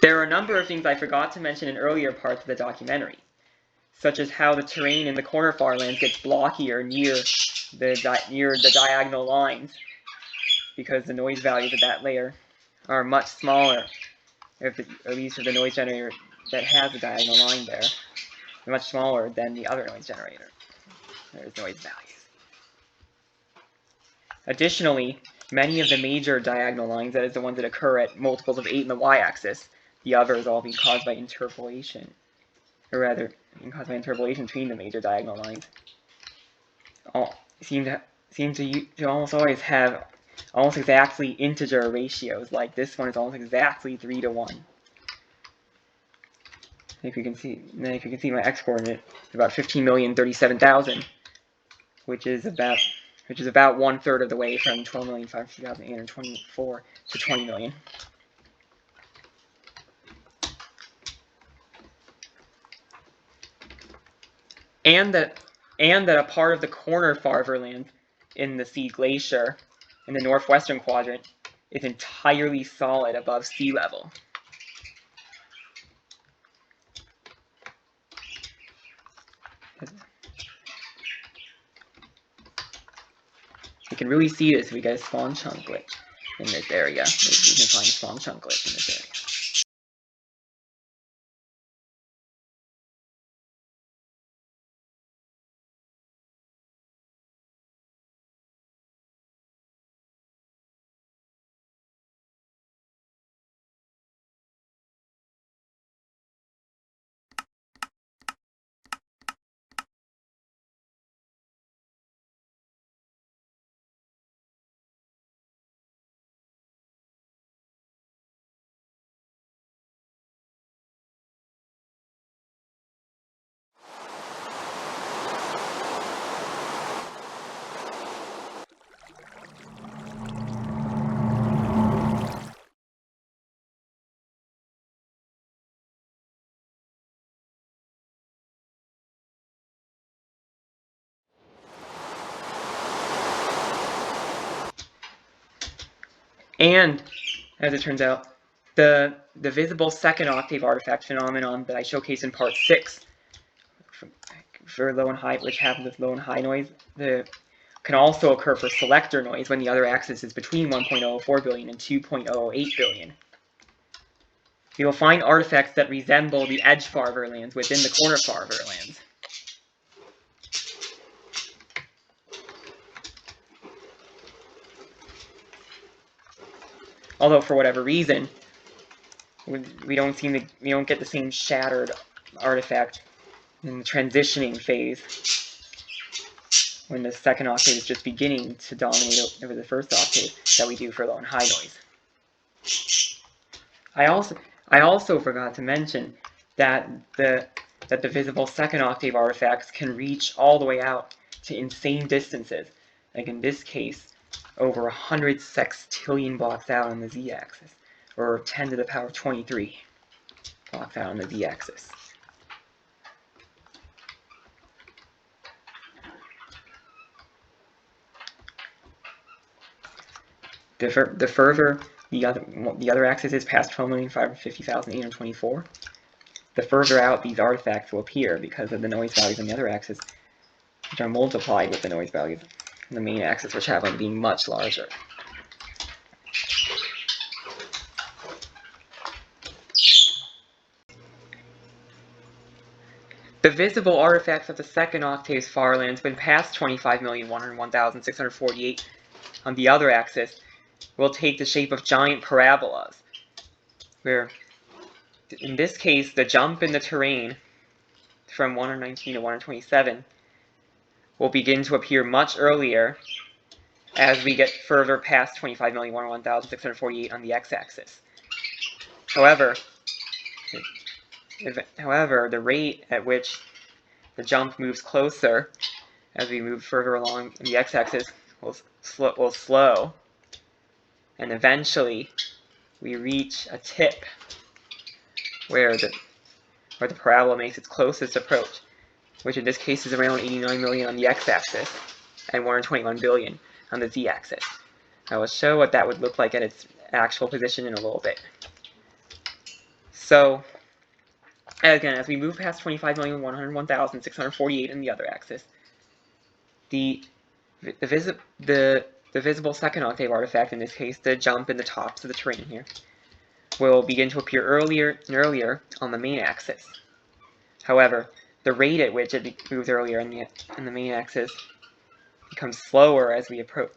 There are a number of things I forgot to mention in earlier parts of the documentary, such as how the terrain in the corner farlands gets blockier near the diagonal lines, because the noise values of that layer are much smaller, at least of the noise generator that has a diagonal line there, much smaller than the other noise generator. There's noise values. Additionally, many of the major diagonal lines, that is the ones that occur at multiples of 8 in the y-axis, the others all being caused by interpolation, or rather, being caused by interpolation between the major diagonal lines, all seem to almost always have almost exactly integer ratios. Like this one is almost exactly 3 to 1. If you can see my x-coordinate, about 15,037,000, which is about 1/3 of the way from 12,550,824 to 20 million. And that a part of the corner farverland in the Sea Glacier in the northwestern quadrant is entirely solid above sea level. You can really see this if we get a spawn chunklet in this area. Maybe you can find spawn chunklets in this area. And, as it turns out, the visible second octave artifact phenomenon that I showcased in part 6 for low and high, which happens with low and high noise, can also occur for selector noise when the other axis is between 1.04 billion and 2.08 billion. You will find artifacts that resemble the edge farverlands within the corner farverlands. Although for whatever reason, we don't get the same shattered artifact in the transitioning phase, when the second octave is just beginning to dominate over the first octave, that we do for low and high noise. I also forgot to mention that the visible second octave artifacts can reach all the way out to insane distances, like in this case, over 100 sextillion blocks out on the z-axis, or 10 to the power 23 blocks out on the z-axis. The further the other axis is past 12,550,824, the further out these artifacts will appear because of the noise values on the other axis, which are multiplied with the noise values on the main axis, which happen to be much larger. The visible artifacts of the second octave's farlands, when past 25,101,648 on the other axis, will take the shape of giant parabolas, where, in this case, the jump in the terrain from 119 to 127 will begin to appear much earlier as we get further past 25,101,648 on the x-axis. However, the rate at which the jump moves closer as we move further along the x-axis will slow, and eventually we reach a tip where the parabola makes its closest approach, which in this case is around 89 million on the x-axis and 121 billion on the z-axis. I will show what that would look like at its actual position in a little bit. So, again, as we move past 25,101,648 in the other axis, the visible second octave artifact, in this case the jump in the tops of the terrain here, will begin to appear earlier and earlier on the main axis. However, the rate at which it moves earlier in the main axis becomes slower as we approach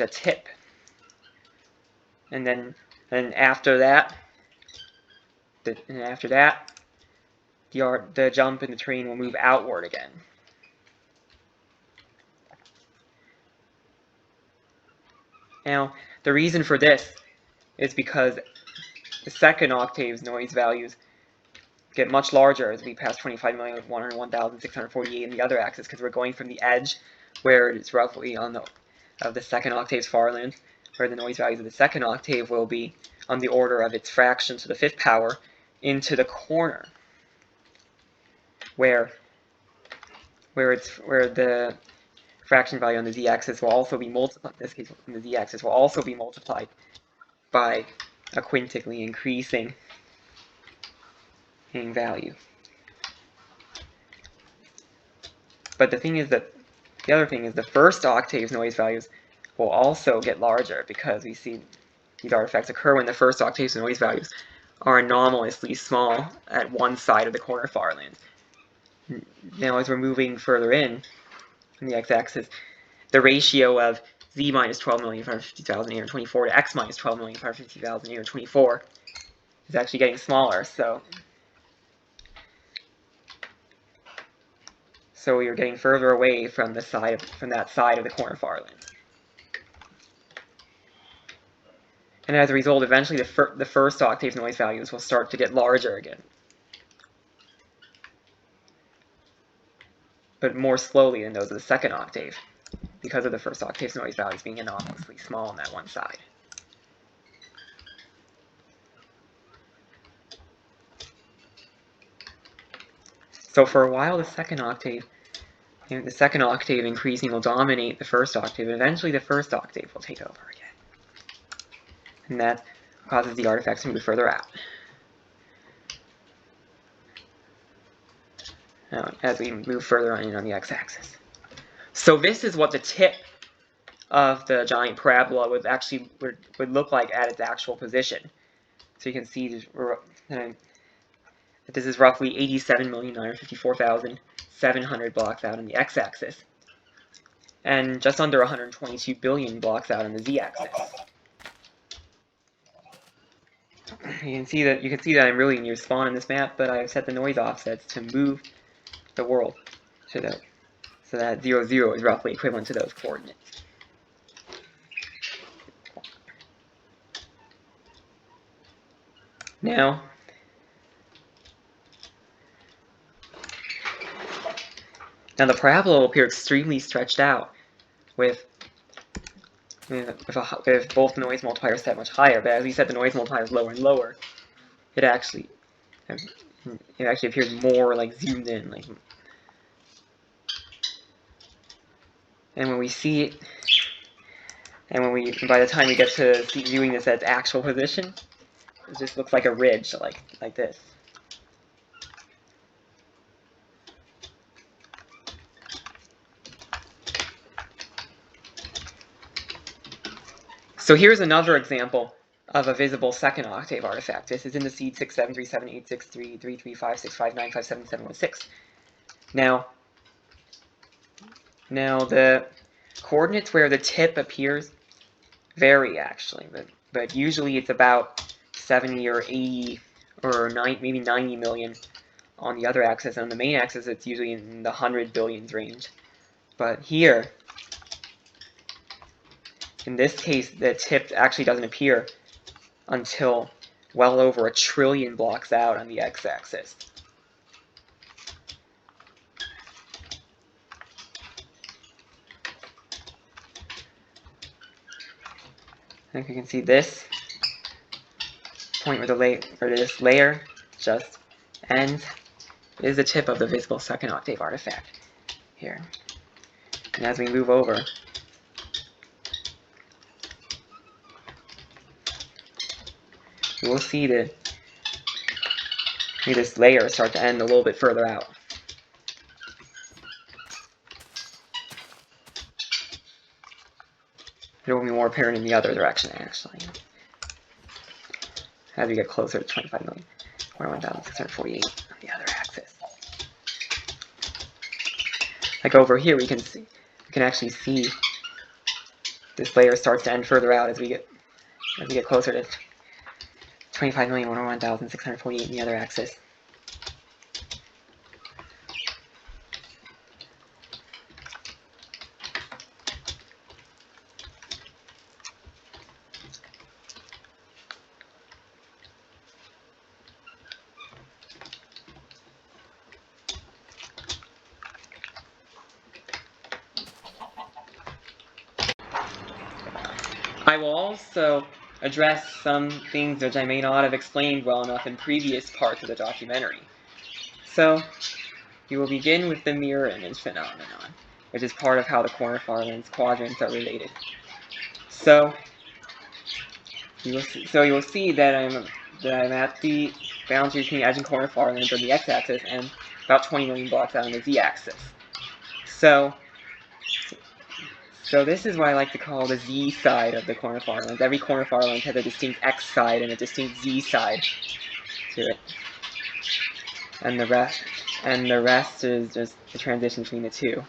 a tip. And then after that, the jump in the terrain will move outward again. Now, the reason for this is because the second octave's noise values get much larger as we pass 25,101,648 in the other axis, because we're going from the edge, where it's roughly of the second octave's far land, where the noise values of the second octave will be on the order of its fraction to the fifth power, into the corner, where the fraction value on the z-axis will also be multiplied. In this case, on the z-axis will also be multiplied by a quintically increasing in value. But the other thing is the first octave's noise values will also get larger, because we see these artifacts occur when the first octave's noise values are anomalously small at one side of the corner far land. Now, as we're moving further in the x-axis, the ratio of z minus 12,550,824 to x minus 12,550,824 is actually getting smaller. So we are getting further away from that side of the corner far land. And as a result, eventually the first octave's noise values will start to get larger again, but more slowly than those of the second octave, because of the first octave's noise values being anomalously small on that one side. So for a while, the second octave increasing will dominate the first octave, and eventually the first octave will take over again. And that causes the artifacts to move further out. Now, as we move further on the x-axis. So this is what the tip of the giant parabola would look like at its actual position. So you can see that this is roughly 87,954,700 blocks out on the x-axis, and just under 122 billion blocks out on the z-axis. You can see that I'm really near spawn in this map, but I've set the noise offsets to move the world so that 0, 0 is roughly equivalent to those coordinates. Now, the parabola will appear extremely stretched out with both the noise multipliers set much higher, but as we set the noise multipliers lower and lower, it actually appears more like zoomed in. And when we see it, by the time we get to viewing this at its actual position, it just looks like a ridge, like this. So here's another example of a visible second octave artifact. This is in the seed 6737863335659577116. Now the coordinates where the tip appears vary, actually, but usually it's about 70 or 80 or maybe 90 million on the other axis. And on the main axis, it's usually in the 100 billions range. But here, in this case, the tip actually doesn't appear until well over 1 trillion blocks out on the x-axis. And you can see this point where this layer just ends is the tip of the visible second octave artifact here. And as we move over, we will see that this layer start to end a little bit further out. It will be more apparent in the other direction, actually, as we get closer to 25 million, or 1,648 on the other axis. Like over here, we can actually see this layer starts to end further out as we get closer to 25 million, or 1,648 on the other axis. I will also address some things which I may not have explained well enough in previous parts of the documentary. So, we will begin with the mirror image phenomenon, which is part of how the corner far lens quadrants are related. So, you will see that I'm at the boundary between edge and corner far lens on the x-axis and about 20 million blocks out on the z-axis. So this is what I like to call the z side of the corner far lens. Every corner far lens has a distinct x side and a distinct z side to it. And the rest is just the transition between the two.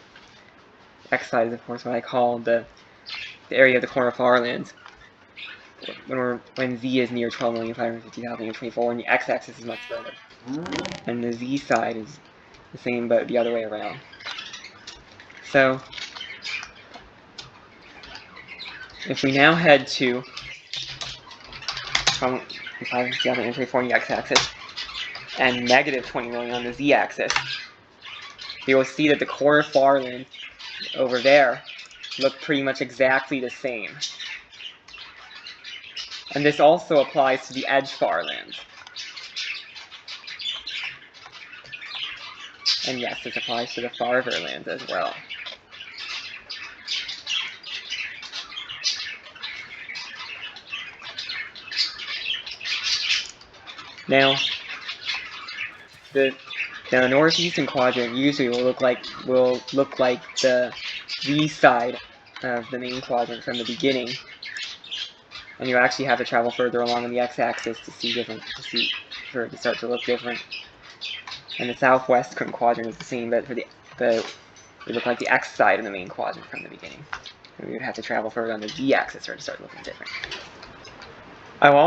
X side is of course what I call the area of the corner far lens when z is near 12,550,024 and the x-axis is much further. And the z side is the same but the other way around. So if we now head to 5,524 on the x-axis and negative 20 million on the z-axis, you will see that the corner far lens over there look pretty much exactly the same. And this also applies to the edge far lens. And yes, this applies to the farther lens as well. Now, the northeastern quadrant usually will look like the z side of the main quadrant from the beginning, and you actually have to travel further along on the x-axis for it to start to look different. And the southwestern quadrant is the same, but it would look like the x side of the main quadrant from the beginning. And we would have to travel further on the z-axis for it to start looking different. I will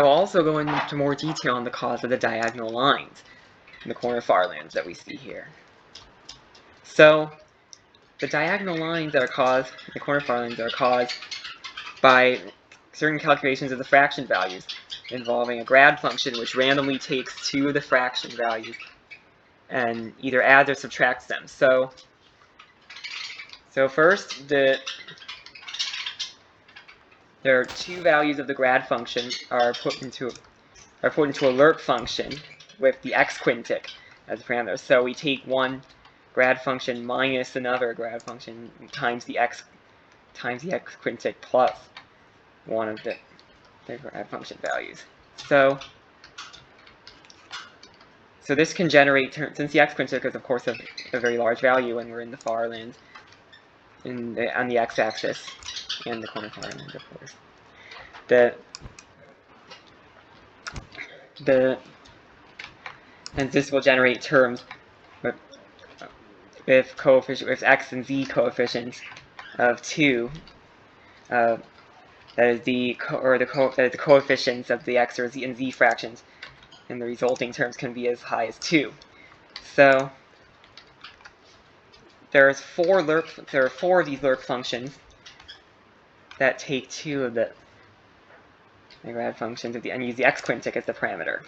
also go into more detail on the cause of the diagonal lines in the corner far lens that we see here. So, the diagonal lines that are caused in the corner far lens are caused by certain calculations of the fraction values involving a grad function which randomly takes two of the fraction values and either adds or subtracts them. So first, there are two values of the grad function are put into a lerp function with the x quintic as a parameter. So we take one grad function minus another grad function times the x quintic plus one of the grad function values. So this can generate since the x quintic is of course a very large value when we're in the far lens on the x-axis and the corner far lens, of course. And this will generate terms with x and z coefficients of 2. That is the coefficients of the x or z and z fractions, and the resulting terms can be as high as 2. So there are four of these lerp functions that take two of the grad functions and use the x quintic as the parameter.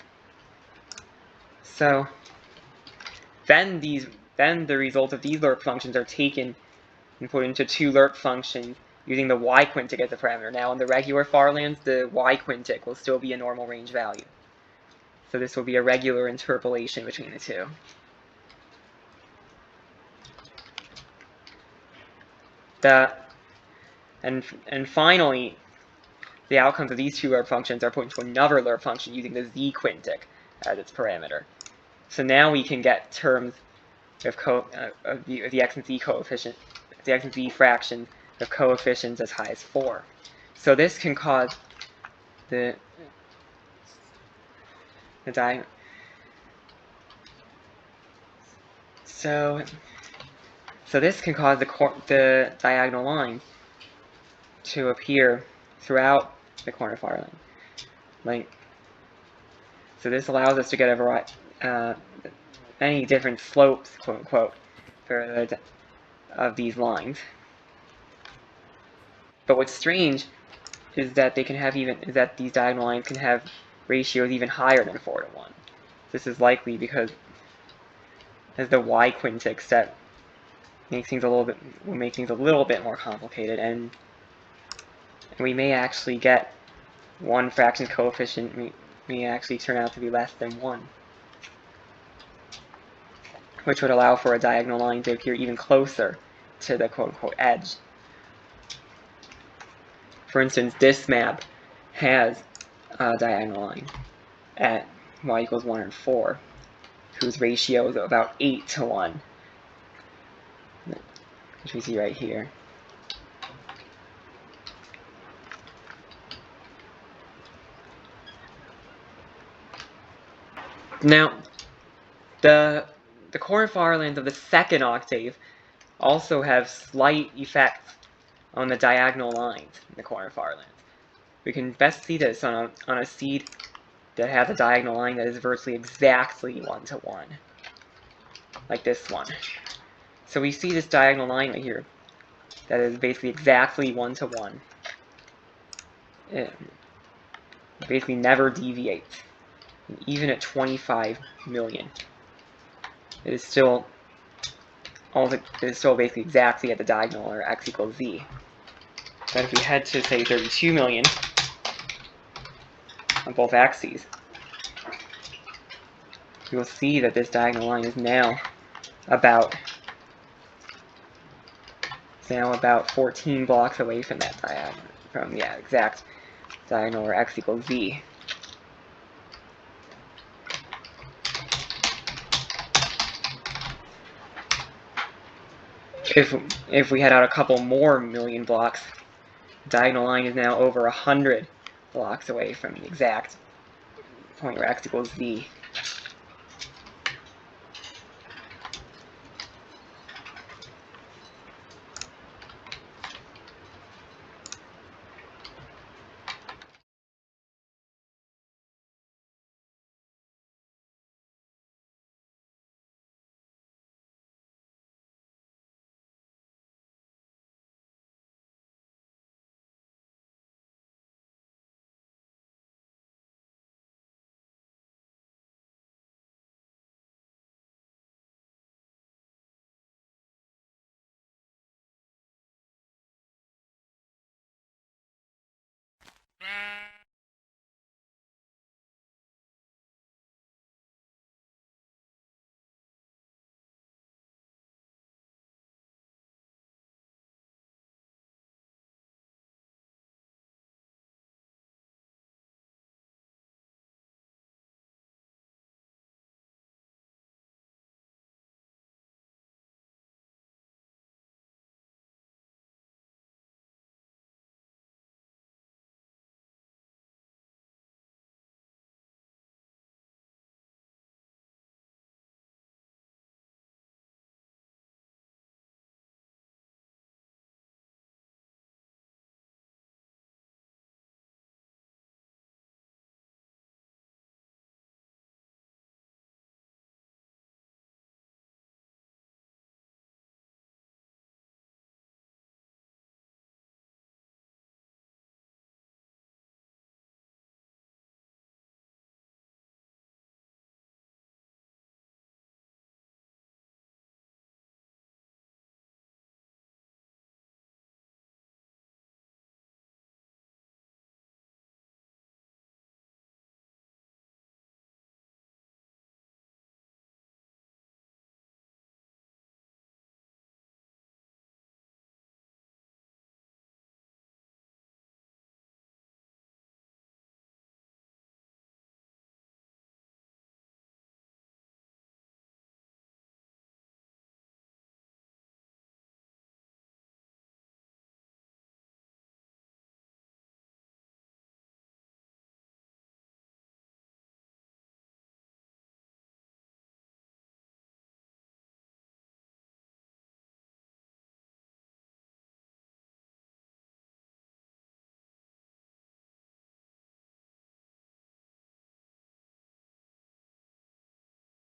So then the result of these lerp functions are taken and put into two lerp functions using the y quintic as the parameter. Now in the regular far lens, the y quintic will still be a normal range value. So this will be a regular interpolation between the two. And finally, the outcomes of these two lerp functions are put into another lerp function using the z quintic as its parameter. So now we can get terms of the x and z coefficient, the x and z fractions of coefficients as high as 4. So this can cause the diagonal. So this can cause the diagonal line to appear throughout the corner far line. So this allows us to get a variety, many different slopes, quote unquote, of these lines. But what's strange is that these diagonal lines can have ratios even higher than 4 to 1. This is likely because as the y quintix set will make things a little bit more complicated, and we may actually get one fraction coefficient may actually turn out to be less than 1, which would allow for a diagonal line to appear even closer to the quote-unquote edge. For instance, this map has a diagonal line at y equals 1 and 4, whose ratio is about 8 to 1, which we see right here. Now, the corner far lands of the second octave also have slight effects on the diagonal lines in the corner far lands. We can best see this on a seed that has a diagonal line that is virtually exactly 1 to 1, like this one. So we see this diagonal line right here that is basically exactly 1 to 1. It basically never deviates. And even at 25 million, it is still basically exactly at the diagonal, or x equals z. But if we head to, say, 32 million on both axes, you will see that this diagonal line is now about 14 blocks away from that diagonal, from the exact diagonal, where x equals z. If we head out a couple more million blocks, the diagonal line is now over 100 blocks away from the exact point where x equals z.